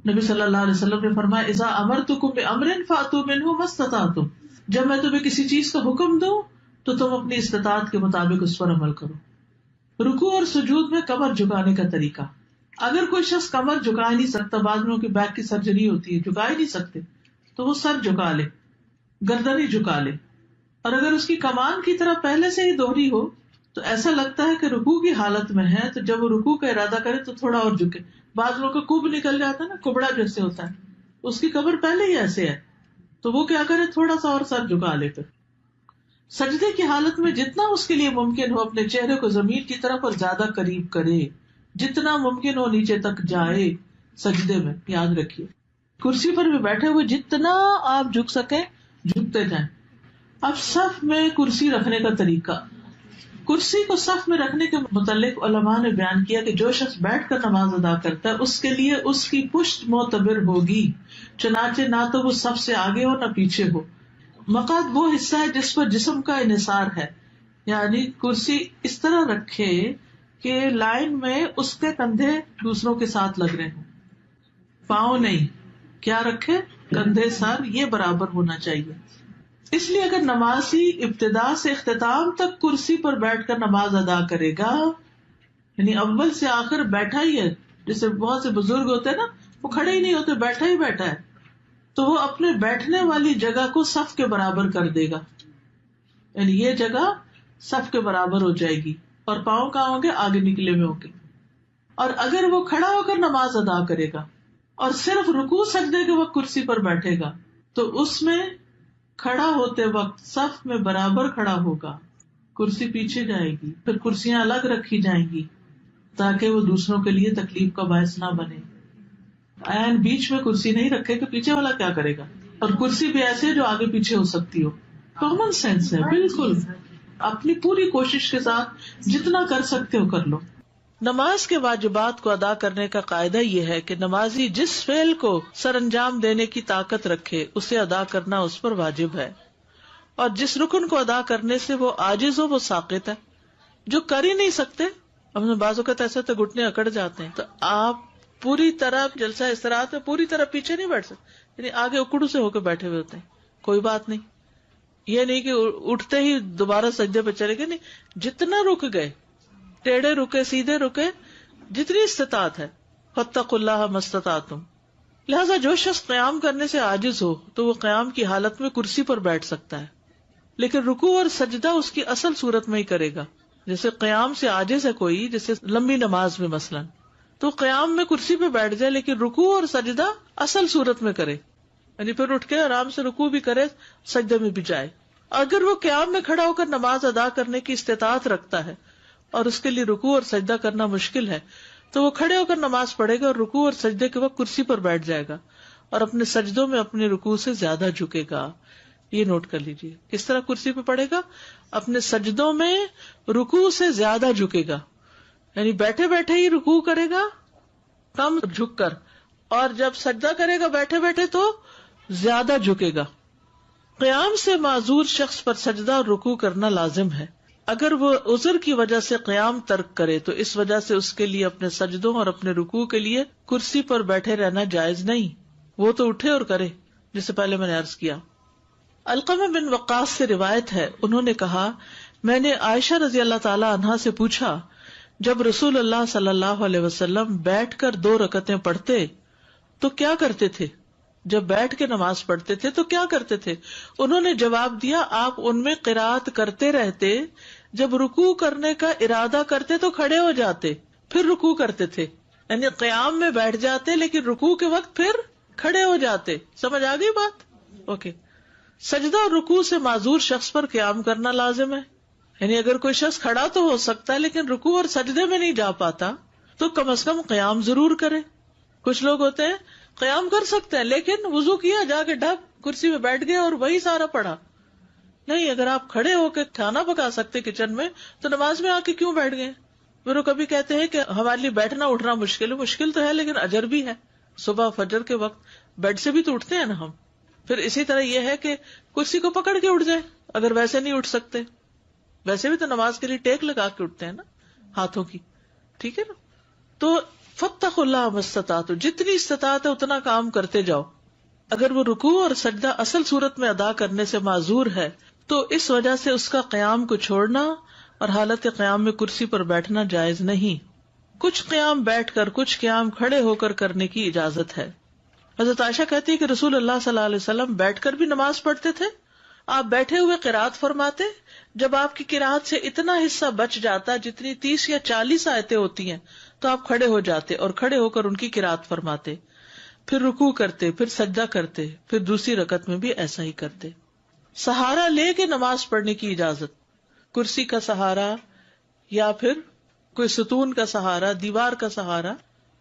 نبی صلی اللہ علیہ وسلم نے فرمایا اذا امرتکم بامر فاتوا منہ ما استطعتم. جب میں تمہیں کسی چیز کا حکم دوں تو تم اپنی استطاعت کے مطابق اس پر عمل کرو. رکوع اور سجود میں کمر جھکانے کا طریقہ. اگر کوئی شخص کمر جھکا نہیں سکتا، بعض لوگوں کی بیک کی سرجری ہوتی ہے، جھکا ہی نہیں سکتے، تو وہ سر جھکا لے، گردن ہی جھکا لے. اور اگر اس کی کمان کی طرح پہلے سے ہی دوہری ہو تو ایسا لگتا ہے کہ رکوع کی حالت میں ہے تو جب وہ رکوع کا ارادہ کرے تو تھوڑا اور جھکے. بعض لوگوں کا کب نکل جاتا ہے نا، کبڑا جیسے ہوتا ہے، اس کی کمر پہلے ہی ایسے ہے تو وہ کیا کرے، تھوڑا سا اور سر جھکا لے. پھر سجدے کی حالت میں جتنا اس کے لیے ممکن ہو اپنے چہرے کو زمین کی طرف اور زیادہ قریب کرے، جتنا ممکن ہو نیچے تک جائے سجدے میں. یاد رکھیے کرسی پر بھی بیٹھے ہوئے جتنا آپ جھک سکیں جھکتے جائیں. اب صف میں کرسی رکھنے کا طریقہ. کرسی کو صف میں رکھنے کے متعلق علماء نے بیان کیا کہ جو شخص بیٹھ کر نماز ادا کرتا ہے اس کے لیے اس کی پشت معتبر ہوگی، چنانچہ نہ تو وہ صف سے آگے ہو نہ پیچھے ہو. مقعد وہ حصہ ہے جس پر جسم کا انحصار ہے، یعنی کرسی اس طرح رکھے کہ لائن میں اس کے کندھے دوسروں کے ساتھ لگ رہے ہوں، پاؤں نہیں. کیا رکھے، کندھے، سر یہ برابر ہونا چاہیے. اس لیے اگر نمازی ابتدا سے اختتام تک کرسی پر بیٹھ کر نماز ادا کرے گا، یعنی اول سے آخر بیٹھا ہی ہے، جیسے بہت سے بزرگ ہوتے ہیں نا، وہ کھڑے ہی نہیں ہوتے، بیٹھا ہی بیٹھا ہے، تو وہ اپنے بیٹھنے والی جگہ کو صف کے برابر کر دے گا. یعنی یہ جگہ صف کے برابر ہو جائے گی اور پاؤں کہاں ہوں گے، آگے نکلے ہوئے ہوں گے. اور اگر وہ کھڑا ہو کر نماز ادا کرے گا اور صرف رکوع سجدے کے وقت کرسی پر بیٹھے گا تو اس میں کھڑا ہوتے وقت صف میں برابر کھڑا ہوگا، کرسی پیچھے جائے گی، پھر کرسیاں الگ رکھی جائیں گی تاکہ وہ دوسروں کے لیے تکلیف کا باعث نہ بنے. عین بیچ میں کرسی نہیں رکھے کہ پیچھے والا کیا کرے گا, اور کرسی بھی ایسے ہے جو آگے پیچھے ہو سکتی ہو. کامن سینس ہے بالکل. اپنی پوری کوشش کے ساتھ جتنا کر سکتے ہو کر لو. نماز کے واجبات کو ادا کرنے کا قاعدہ یہ ہے کہ نمازی جس فعل کو سر انجام دینے کی طاقت رکھے اسے ادا کرنا اس پر واجب ہے, اور جس رکن کو ادا کرنے سے وہ عاجز ہو وہ ساقط ہے. جو کر ہی نہیں سکتے, ہم نے بعض اوقات ایسے تو گھٹنے اکڑ جاتے ہیں, تو آپ پوری طرح جلسہ استراحت میں پوری طرح پیچھے نہیں بیٹھ سکتے, یعنی آگے اکڑوں سے ہو کے بیٹھے ہوئے ہوتے ہیں. کوئی بات نہیں, یہ نہیں کہ اٹھتے ہی دوبارہ سجدے پہ چلے گئے, نہیں, جتنا رک گئے, ٹیڑھے رکے سیدھے رکے, جتنی استطاعت ہے. فاتقوا اللہ ما استطعتم. لہذا جو شخص قیام کرنے سے عاجز ہو تو وہ قیام کی حالت میں کرسی پر بیٹھ سکتا ہے, لیکن رکوع اور سجدہ اس کی اصل صورت میں ہی کرے گا. جیسے قیام سے عاجز ہے کوئی, جیسے لمبی نماز میں مثلا, تو قیام میں کرسی پہ بیٹھ جائے لیکن رکوع اور سجدہ اصل صورت میں کرے, یعنی پھر اٹھ کے آرام سے رکوع بھی کرے, سجدے میں بھی جائے. اگر وہ قیام میں کھڑا ہو کر نماز ادا کرنے کی استطاعت رکھتا ہے اور اس کے لیے رکوع اور سجدہ کرنا مشکل ہے, تو وہ کھڑے ہو کر نماز پڑھے گا اور رکوع اور سجدے کے وقت کرسی پر بیٹھ جائے گا اور اپنے سجدوں میں اپنے رکوع سے زیادہ جھکے گا. یہ نوٹ کر لیجیے, کس طرح کرسی پہ پڑھے گا, اپنے سجدوں میں رکوع سے زیادہ جھکے گا, یعنی بیٹھے بیٹھے ہی رکوع کرے گا کم جھک کر, اور جب سجدہ کرے گا بیٹھے بیٹھے تو زیادہ جھکے گا. قیام سے معذور شخص پر سجدہ اور رکوع کرنا لازم ہے. اگر وہ عذر کی وجہ سے قیام ترک کرے تو اس وجہ سے اس کے لیے اپنے سجدوں اور اپنے رکوع کے لیے کرسی پر بیٹھے رہنا جائز نہیں, وہ تو اٹھے اور کرے, جسے پہلے میں نے عرض کیا. علقمہ بن وقاص سے روایت ہے, انہوں نے کہا, میں نے عائشہ رضی اللہ تعالی عنہا سے پوچھا, جب رسول اللہ صلی اللہ علیہ وسلم بیٹھ کر 2 رکعتیں پڑھتے تو کیا کرتے تھے؟ جب بیٹھ کے نماز پڑھتے تھے تو کیا کرتے تھے؟ انہوں نے جواب دیا, آپ ان میں قرات کرتے رہتے, جب رکوع کرنے کا ارادہ کرتے تو کھڑے ہو جاتے پھر رکوع کرتے تھے, یعنی قیام میں بیٹھ جاتے لیکن رکوع کے وقت پھر کھڑے ہو جاتے. سمجھ آ گئی بات؟ اوکے. سجدہ اور رکوع سے معذور شخص پر قیام کرنا لازم ہے, یعنی اگر کوئی شخص کھڑا تو ہو سکتا ہے لیکن رکوع اور سجدے میں نہیں جا پاتا تو کم از کم قیام ضرور کرے. کچھ لوگ ہوتے ہیں قیام کر سکتے ہیں لیکن وضو کیا, جا کے ڈھک کرسی میں بیٹھ گئے اور وہی سارا پڑھا. نہیں, اگر آپ کھڑے ہو کے کھانا پکا سکتے کچن میں تو نماز میں آ کے کیوں بیٹھ گئے؟ پھر وہ کبھی کہتے ہیں کہ ہمارے لیے بیٹھنا اٹھنا مشکل ہے. مشکل تو ہے لیکن اجر بھی ہے. صبح فجر کے وقت بیڈ سے بھی تو اٹھتے ہیں نا ہم. پھر اسی طرح یہ ہے کہ کرسی کو پکڑ کے اٹھ جائیں اگر ویسے نہیں اٹھ سکتے. ویسے بھی تو نماز کے لیے ٹیک لگا کے اٹھتے ہیں نا ہاتھوں کی, ٹھیک ہے نا. تو فاتقوا اللہ ما استطعتم, جتنی استطاعت ہے اتنا کام کرتے جاؤ. اگر وہ رکوع اور سجدہ اصل صورت میں ادا کرنے سے معذور ہے تو اس وجہ سے اس کا قیام کو چھوڑنا اور حالت قیام میں کرسی پر بیٹھنا جائز نہیں. کچھ قیام بیٹھ کر, کچھ قیام کھڑے ہو کر کرنے کی اجازت ہے. حضرت عائشہ کہتی ہے کہ رسول اللہ صلی اللہ علیہ وسلم بیٹھ کر بھی نماز پڑھتے تھے. آپ بیٹھے ہوئے قرات فرماتے, جب آپ کی قرات سے اتنا حصہ بچ جاتا جتنی 30 یا 40 آیتیں ہوتی ہیں تو آپ کھڑے ہو جاتے اور کھڑے ہو کر ان کی قرات فرماتے, پھر رکوع کرتے, پھر سجدہ کرتے, پھر دوسری رکعت میں بھی ایسا ہی کرتے. سہارا لے کے نماز پڑھنے کی اجازت, کرسی کا سہارا یا پھر کوئی ستون کا سہارا, دیوار کا سہارا.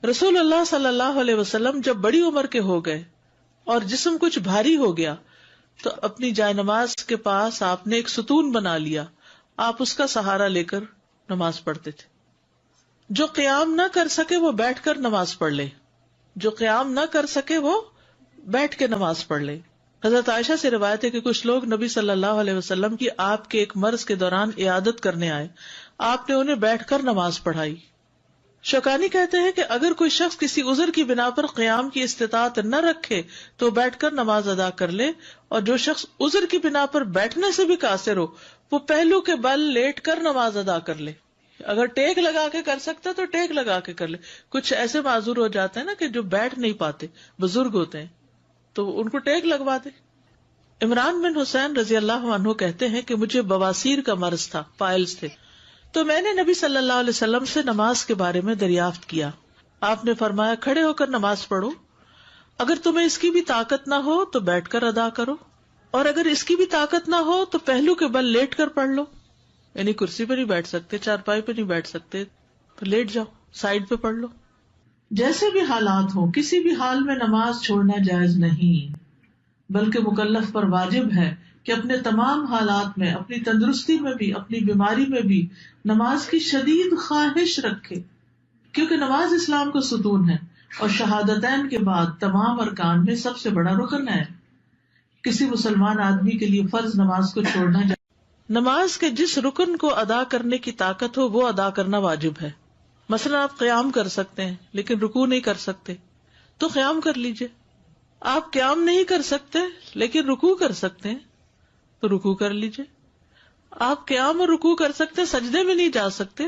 رسول اللہ صلی اللہ علیہ وسلم جب بڑی عمر کے ہو گئے اور جسم کچھ بھاری ہو گیا تو اپنی جائے نماز کے پاس آپ نے ایک ستون بنا لیا, آپ اس کا سہارا لے کر نماز پڑھتے تھے. جو قیام نہ کر سکے وہ بیٹھ کر نماز پڑھ لے, جو قیام نہ کر سکے وہ بیٹھ کے نماز پڑھ لے. حضرت عائشہ سے روایت ہے کہ کچھ لوگ نبی صلی اللہ علیہ وسلم کی آپ کے ایک مرض کے دوران عیادت کرنے آئے, آپ نے انہیں بیٹھ کر نماز پڑھائی. شوکانی کہتے ہیں کہ اگر کوئی شخص کسی عذر کی بنا پر قیام کی استطاعت نہ رکھے تو بیٹھ کر نماز ادا کر لے, اور جو شخص عذر کی بنا پر بیٹھنے سے بھی قاصر ہو وہ پہلو کے بل لیٹ کر نماز ادا کر لے. اگر ٹیک لگا کے کر سکتا تو ٹیک لگا کے کر لے. کچھ ایسے معذور ہو جاتے ہیں نا کہ جو بیٹھ نہیں پاتے, بزرگ ہوتے ہیں, تو ان کو ٹیک لگوا دے. عمران بن حسین رضی اللہ عنہ کہتے ہیں کہ مجھے بواسیر کا مرض تھا, پائلز تھے, تو میں نے نبی صلی اللہ علیہ وسلم سے نماز کے بارے میں دریافت کیا. آپ نے فرمایا, کھڑے ہو کر نماز پڑھو, اگر تمہیں اس کی بھی طاقت نہ ہو تو بیٹھ کر ادا کرو, اور اگر اس کی بھی طاقت نہ ہو تو پہلو کے بل لیٹ کر پڑھ لو. یعنی کرسی پہ نہیں بیٹھ سکتے, چارپائی پہ نہیں بیٹھ سکتے تو لیٹ جاؤ, سائڈ پہ پڑھ لو. جیسے بھی حالات ہوں کسی بھی حال میں نماز چھوڑنا جائز نہیں، بلکہ مکلف پر واجب ہے کہ اپنے تمام حالات میں، اپنی تندرستی میں بھی، اپنی بیماری میں بھی نماز کی شدید خواہش رکھے، کیونکہ نماز اسلام کا ستون ہے اور شہادتین کے بعد تمام ارکان میں سب سے بڑا رکن ہے. کسی مسلمان آدمی کے لیے فرض نماز کو چھوڑنا جائز. نماز کے جس رکن کو ادا کرنے کی طاقت ہو وہ ادا کرنا واجب ہے. مثلا آپ قیام کر سکتے ہیں لیکن رکوع نہیں کر سکتے تو قیام کر لیجئے. آپ قیام نہیں کر سکتے لیکن رکوع کر سکتے ہیں تو رکوع کر لیجئے. آپ قیام اور رکوع کر سکتے، سجدے میں نہیں جا سکتے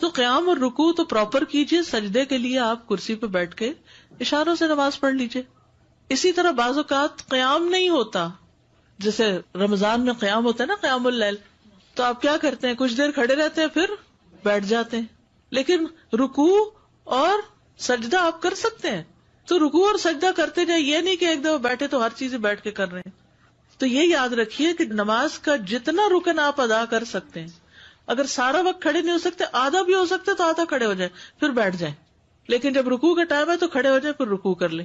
تو قیام اور رکوع تو پراپر کیجئے. سجدے کے لیے آپ کرسی پہ بیٹھ کے اشاروں سے نماز پڑھ لیجئے. اسی طرح بعض اوقات قیام نہیں ہوتا، جیسے رمضان میں قیام ہوتا ہے نا، قیام اللیل، تو آپ کیا کرتے ہیں، کچھ دیر کھڑے رہتے ہیں پھر بیٹھ جاتے ہیں. لیکن رکوع اور سجدہ آپ کر سکتے ہیں تو رکوع اور سجدہ کرتے جائیں، یہ نہیں کہ ایک دفعہ بیٹھے تو ہر چیز بیٹھ کے کر رہے ہیں. تو یہ یاد رکھیے کہ نماز کا جتنا رکن آپ ادا کر سکتے ہیں، اگر سارا وقت کھڑے نہیں ہو سکتے، آدھا بھی ہو سکتے تو آدھا کھڑے ہو جائیں پھر بیٹھ جائیں. لیکن جب رکوع کا ٹائم ہے تو کھڑے ہو جائیں پھر رکوع کر لیں.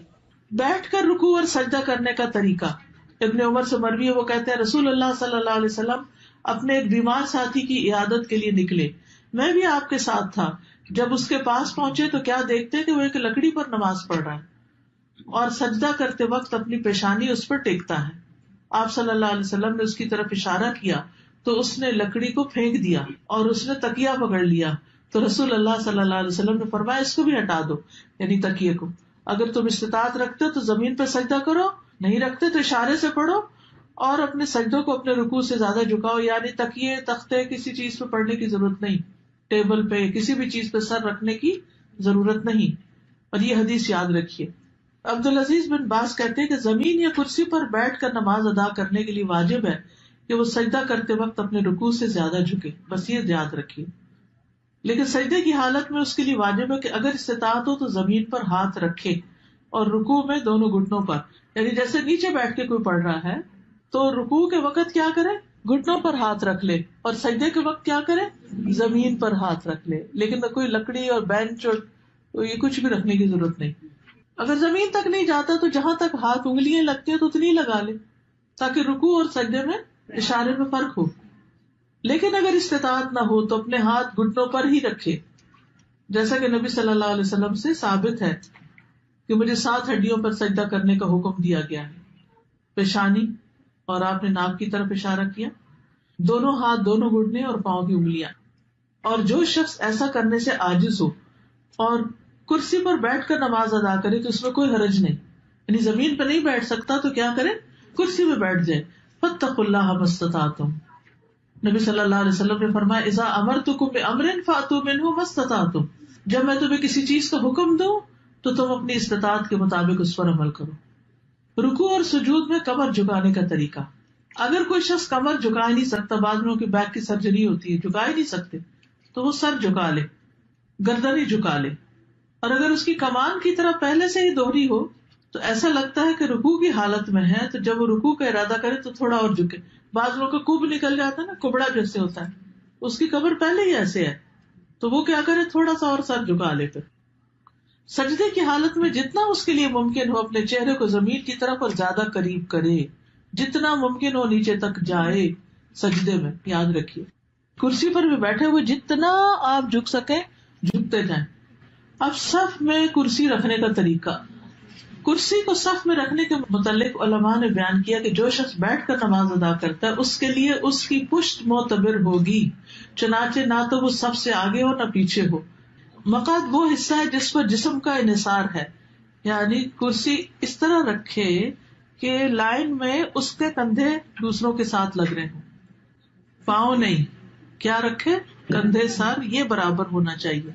بیٹھ کر رکوع اور سجدہ کرنے کا طریقہ ابن عمر سے مروی ہے، وہ کہتے ہیں رسول اللہ صلی اللہ علیہ وسلم اپنے ایک بیمار ساتھی کی عیادت کے لیے نکلے، میں بھی آپ کے ساتھ تھا. جب اس کے پاس پہنچے تو کیا دیکھتے کہ وہ ایک لکڑی پر نماز پڑھ رہا ہے اور سجدہ کرتے وقت اپنی پیشانی اس پر ٹیکتا ہے. آپ صلی اللہ علیہ وسلم نے اس کی طرف اشارہ کیا تو اس نے لکڑی کو پھینک دیا اور اس نے تکیہ پکڑ لیا. تو رسول اللہ صلی اللہ علیہ وسلم نے فرمایا اس کو بھی ہٹا دو، یعنی تکیے کو. اگر تم استطاعت رکھتے تو زمین پہ سجدہ کرو، نہیں رکھتے تو اشارے سے پڑھو اور اپنے سجدوں کو اپنے رکوع سے زیادہ جھکاؤ. یعنی تکیے، تختے، کسی چیز پہ پڑھنے کی ضرورت نہیں، ٹیبل پہ کسی بھی چیز پہ سر رکھنے کی ضرورت نہیں. اور یہ حدیث یاد رکھیے. عبدالعزیز بن باز کہتے ہیں کہ زمین یا کرسی پر بیٹھ کر نماز ادا کرنے کے لیے واجب ہے کہ وہ سجدہ کرتے وقت اپنے رکوع سے زیادہ جھکے، بس یہ یاد رکھیے. لیکن سجدے کی حالت میں اس کے لیے واجب ہے کہ اگر استطاعت ہو تو زمین پر ہاتھ رکھے اور رکوع میں دونوں گھٹنوں پر، یعنی جیسے نیچے بیٹھ کے کوئی پڑھ رہا ہے تو رکوع کے وقت کیا کرے، گھٹنوں پر ہاتھ رکھ لے، اور سجدے کے وقت کیا کرے، زمین پر ہاتھ رکھ لے. لیکن کوئی لکڑی اور بینچ اور یہ کچھ بھی رکھنے کی ضرورت نہیں. اگر زمین تک نہیں جاتا تو جہاں تک ہاتھ انگلیاں لگتی ہیں تو اتنی لگا لے تاکہ رکوع اور سجدے میں اشارے میں فرق ہو. لیکن اگر استطاعت نہ ہو تو اپنے ہاتھ گھٹنوں پر ہی رکھے، جیسا کہ نبی صلی اللہ علیہ وسلم سے ثابت ہے کہ مجھے 7 ہڈیوں پر سجدہ کرنے کا حکم دیا گیا ہے. پیشانی، اور آپ نے ناک کی طرف اشارہ کیا، دونوں ہاتھ، دونوں گھٹنے اور پاؤں کی انگلیاں. اور جو شخص ایسا کرنے سے عاجز ہو اور کرسی پر بیٹھ کر نماز ادا کرے تو اس میں کوئی حرج نہیں. یعنی زمین پہ نہیں بیٹھ سکتا تو کیا کرے، کرسی پہ بیٹھ جائے. فاتقوا اللہ ما استطعتم. نبی صلی اللہ علیہ وسلم نے فرمایا اذا امرتکم بامر فاتوا منہ ما استطعتم. جب میں تمہیں کسی چیز کا حکم دوں تو تم اپنی استطاعت کے مطابق اس پر عمل کرو. رکوع اور سجود میں کمر جھکانے کا طریقہ. اگر کوئی شخص کمر جھکا ہی نہیں سکتا، بعض لوگوں کی بیک کی سرجری ہوتی ہے، جھکا ہی نہیں سکتے، تو وہ سر جھکا لے، گردن ہی جھکا لے. اور اگر اس کی کمان کی طرح پہلے سے ہی دوہری ہو تو ایسا لگتا ہے کہ رکوع کی حالت میں ہے تو جب وہ رکوع کا ارادہ کرے تو تھوڑا اور جھکے. بعض لوگوں کا کب نکل جاتا ہے نا، کبڑا جیسے ہوتا ہے، اس کی کمر پہلے ہی ایسے ہے تو وہ کیا کرے، تھوڑا سا اور سر جھکا لے. پھر سجدے کی حالت میں جتنا اس کے لیے ممکن ہو اپنے چہرے کو زمین کی طرف اور زیادہ قریب کرے، جتنا ممکن ہو نیچے تک جائے سجدے میں. یاد رکھیے کرسی پر بھی بیٹھے ہوئے جتنا آپ جھک سکیں جھکتے جائیں. اب صف میں کرسی رکھنے کا طریقہ. کرسی کو صف میں رکھنے کے متعلق علماء نے بیان کیا کہ جو شخص بیٹھ کر نماز ادا کرتا ہے اس کے لیے اس کی پشت معتبر ہوگی، چنانچہ نہ تو وہ سب سے آگے ہو نہ پیچھے ہو. مقعد وہ حصہ ہے جس پر جسم کا انحصار ہے، یعنی کرسی اس طرح رکھے کہ لائن میں اس کے کندھے دوسروں کے ساتھ لگ رہے ہوں، پاؤں نہیں. کیا رکھے، کندھے، سر یہ برابر ہونا چاہیے.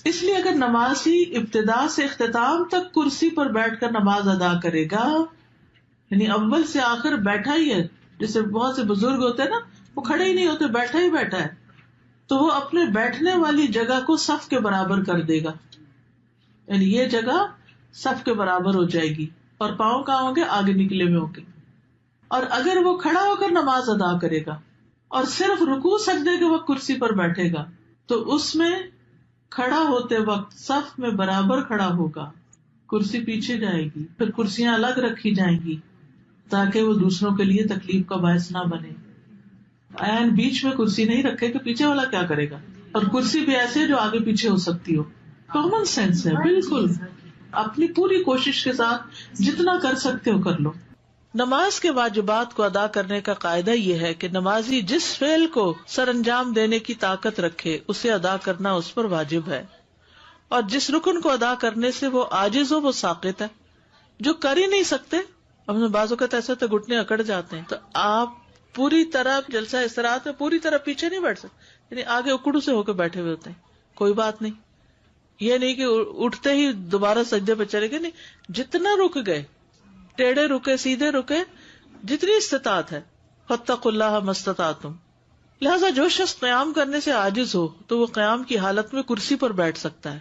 اس لیے اگر نمازی ابتدا سے اختتام تک کرسی پر بیٹھ کر نماز ادا کرے گا، یعنی اول سے آخر بیٹھا ہی ہے، جیسے بہت سے بزرگ ہوتے ہیں نا، وہ کھڑے ہی نہیں ہوتے، بیٹھا ہی بیٹھا ہے، تو وہ اپنے بیٹھنے والی جگہ کو صف کے برابر کر دے گا. یعنی یہ جگہ صف کے برابر ہو جائے گی اور پاؤں کہاں ہوں گے، آگے نکلے ہوئے ہوں گے. اور اگر وہ کھڑا ہو کر نماز ادا کرے گا اور صرف رکوع سجدے کے وقت کرسی پر بیٹھے گا تو اس میں کھڑا ہوتے وقت صف میں برابر کھڑا ہوگا، کرسی پیچھے جائے گی، پھر کرسیاں الگ رکھی جائیں گی تاکہ وہ دوسروں کے لیے تکلیف کا باعث نہ بنے. عین بیچ میں کرسی نہیں رکھے کہ پیچھے والا کیا کرے گا، اور کرسی بھی ایسے جو آگے پیچھے ہو سکتی ہو. کامن سینس ہے بالکل. اپنی پوری کوشش کے ساتھ جتنا کر سکتے ہو کر لو. نماز کے واجبات کو ادا کرنے کا قاعدہ یہ ہے کہ نمازی جس فعل کو سر انجام دینے کی طاقت رکھے اسے ادا کرنا اس پر واجب ہے، اور جس رکن کو ادا کرنے سے وہ عاجز ہو وہ ساقط ہے. جو کر ہی نہیں سکتے، ہم بعض اوقات ایسا تو گھٹنے اکڑ جاتے ہیں، تو آپ پوری طرح جلسہ استراحت میں پوری طرح پیچھے نہیں بیٹھ سکتے، یعنی آگے اکڑو سے ہو کے بیٹھے ہوئے ہوتے ہیں. کوئی بات نہیں، یہ نہیں کہ اٹھتے ہی دوبارہ سجدے پہ چلے گئے، نہیں، جتنا رک گئے، ٹیڑھے رکے سیدھے رکے، جتنی استطاعت ہے. فاتقوا اللہ ما استطعتم. لہذا جو شخص قیام کرنے سے عاجز ہو تو وہ قیام کی حالت میں کرسی پر بیٹھ سکتا ہے،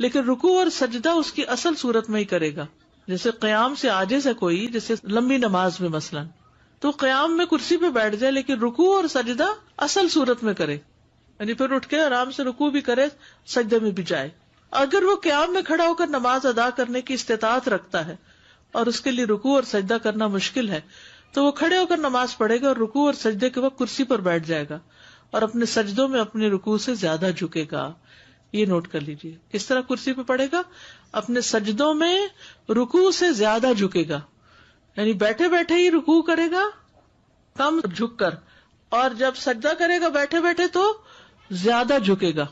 لیکن رکوع اور سجدہ اس کی اصل صورت میں ہی کرے گا. جیسے قیام سے عاجز ہے کوئی، جیسے لمبی نماز میں مثلا، تو قیام میں کرسی پہ بیٹھ جائے لیکن رکوع اور سجدہ اصل صورت میں کرے، یعنی پھر اٹھ کے آرام سے رکوع بھی کرے، سجدے میں بھی جائے. اگر وہ قیام میں کھڑا ہو کر نماز ادا کرنے کی استطاعت رکھتا ہے اور اس کے لیے رکوع اور سجدہ کرنا مشکل ہے تو وہ کھڑے ہو کر نماز پڑھے گا اور رکوع اور سجدے کے وقت کرسی پر بیٹھ جائے گا اور اپنے سجدوں میں اپنے رکوع سے زیادہ جھکے گا. یہ نوٹ کر لیجیے، کس طرح کرسی پہ پڑھے گا؟ اپنے سجدوں میں رکوع سے زیادہ جھکے گا، یعنی بیٹھے بیٹھے ہی رکوع کرے گا کم جھک کر، اور جب سجدہ کرے گا بیٹھے بیٹھے تو زیادہ جھکے گا.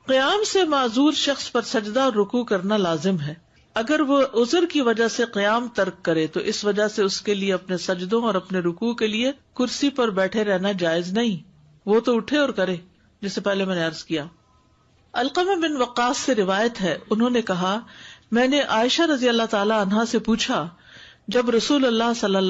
قیام سے معذور شخص پر سجدہ اور رکوع کرنا لازم ہے. اگر وہ عذر کی وجہ سے قیام ترک کرے تو اس وجہ سے اس کے لیے اپنے سجدوں اور اپنے رکوع کے لیے کرسی پر بیٹھے رہنا جائز نہیں، وہ تو اٹھے اور کرے، جسے پہلے میں نے عرض کیا. علقمہ بن وقاص سے روایت ہے، انہوں نے کہا، میں نے عائشہ رضی اللہ تعالی عنہا سے پوچھا، جب رسول اللہ صلی اللہ